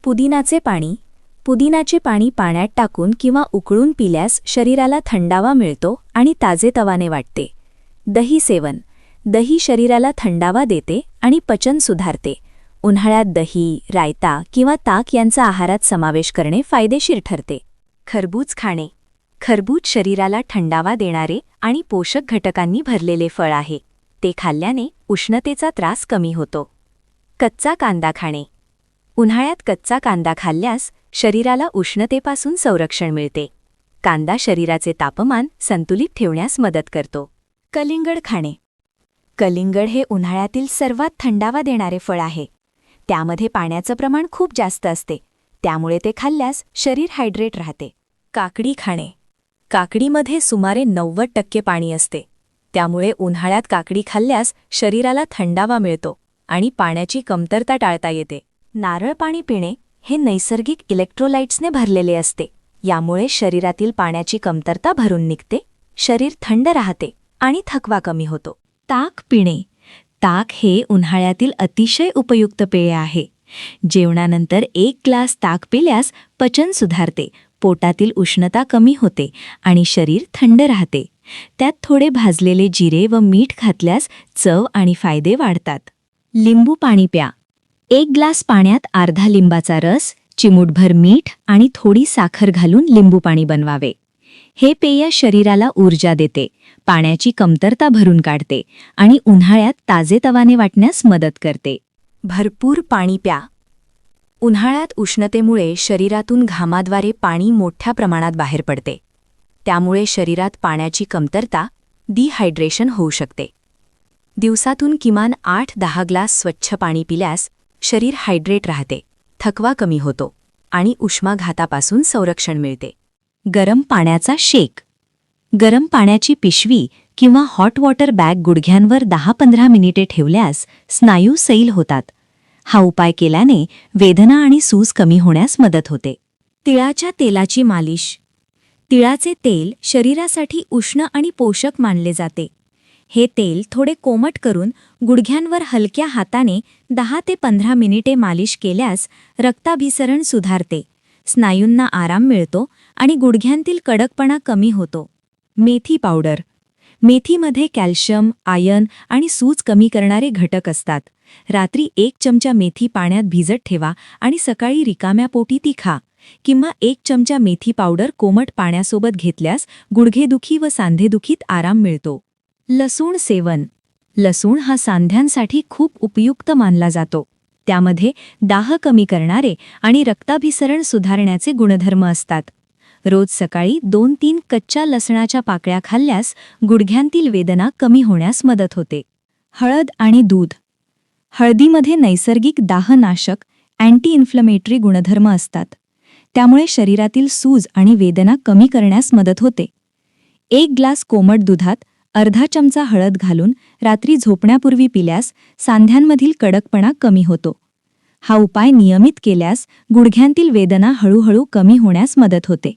पुदिनाचे पाणी. पुदिनाचे पाणी पाण्यात टाकून किंवा उकळून पिल्यास शरीराला थंडावा मिळतो आणि ताजेतवाने वाटते. दही सेवन. दही शरीराला थंडावा देते आणि पचन सुधारते. उन्हाळ्यात दही, रायता किंवा ताक यांचा आहारात समावेश करणे फायदेशीर ठरते. खरबूज खाणे. खरबूज शरीराला थंडावा देणारे आणि पोषक घटकांनी भरलेले फळ आहे. ते खाल्ल्याने उष्णतेचा त्रास कमी होतो. कच्चा कांदा खाणे. उन्हाळ्यात कच्चा कांदा खाल्ल्यास शरीराला उष्णतेपासून संरक्षण मिळते. कांदा शरीराचे तापमान संतुलित ठेवण्यास मदत करतो. कलिंगड खाणे. कलिंगड हे उन्हाळ्यातील सर्वात थंडावा देणारे फळ आहे. त्यामध्ये पाण्याचं प्रमाण खूप जास्त असते, त्यामुळे ते खाल्ल्यास शरीर हायड्रेट राहते. काकडी खाणे. काकडीमध्ये सुमारे 90% पाणी असते, त्यामुळे उन्हाळ्यात काकडी खाल्ल्यास शरीराला थंडावा मिळतो आणि पाण्याची कमतरता टाळता येते. नारळ पाणी पिणे हे नैसर्गिक इलेक्ट्रोलाइट्सने भरलेले असते. यामुळे शरीरातील पाण्याची कमतरता भरून निघते, शरीर थंड राहते आणि थकवा कमी होतो. ताक पिणे. ताक हे उन्हाळ्यातील अतिशय उपयुक्त पेय आहे. जेवणानंतर 1 ग्लास ताक पिल्यास पचन सुधारते, पोटातील उष्णता कमी होते आणि शरीर थंड राहते. त्यात थोडे भाजलेले जिरे व मीठ घातल्यास चव आणि फायदे वाढतात. लिंबू पाणी प्या. 1 ग्लास पाण्यात अर्धा लिंबाचा रस, चिमूटभर मीठ आणि थोडी साखर घालून लिंबू पाणी बनवावे. हे पेय शरीराला ऊर्जा देते, पाण्याची कमतरता भरून काढते आणि उन्हाळ्यात ताजेतवाने वाटण्यास मदत करते. भरपूर पाणी प्या. उन्हाळ्यात उष्णतेमुळे शरीरातून घामाद्वारे पाणी मोठ्या प्रमाणात बाहेर पडते. त्यामुळे शरीरात पाण्याची कमतरता, डिहायड्रेशन होऊ शकते. दिवसातून किमान 8-10 ग्लास स्वच्छ पाणी पिल्यास शरीर हायड्रेट राहते, थकवा कमी होतो आणि उष्माघातापासून संरक्षण मिळते. गरम पाण्याचा शेक. गरम पाण्याची पिशवी किंवा हॉट वॉटर बॅग गुडघ्यांवर 10-15 मिनिटे ठेवल्यास स्नायू सैल होतात. हा उपाय केल्याने वेदना आणि सूज कमी होण्यास मदत होते. तिळाच्या तेलाची मालिश. तिळाचे तेल शरीरासाठी उष्ण आणि पोषक मानले जाते. हे तेल थोडे कोमट करून गुडघ्यांवर हलक्या हाताने 10 ते 15 मिनिटे मालिश केल्यास रक्ताभिसरण सुधारते, स्नायूंना आराम मिळतो आणि गुडघ्यांतील कडकपणा कमी होतो. मेथी पावडर. मेथीमध्ये कॅल्शियम, आयर्न आणि सूज कमी करणारे घटक असतात. रात्री 1 चमचा मेथी पाण्यात भिजत ठेवा आणि सकाळी रिकाम्या पोटी ती खा, किंवा 1 चमचा मेथी पावडर कोमट पाण्यासोबत घेतल्यास गुडघेदुखी व सांधेदुखीत आराम मिळतो. लसूण सेवन. लसूण हा सांध्यांसाठी खूप उपयुक्त मानला जातो. त्यामध्ये दाह कमी करणारे आणि रक्ताभिसरण सुधारण्याचे गुणधर्म असतात. रोज सकाळी 2-3 कच्च्या लसणाच्या पाकळ्या खाल्ल्यास गुडघ्यांतील वेदना कमी होण्यास मदत होते. हळद आणि दूध. हळदीमध्ये नैसर्गिक दाहनाशक, अँटी इन्फ्लमेटरी गुणधर्म असतात. त्यामुळे शरीरातील सूज आणि वेदना कमी करण्यास मदत होते. 1 ग्लास कोमट दुधात अर्धा चमचा हळद घालून रात्री झोपण्यापूर्वी पिल्यास सांध्यांमधील कडकपणा कमी होतो. हा उपाय नियमित केल्यास गुडघ्यांतील वेदना हळूहळू कमी होण्यास मदत होते.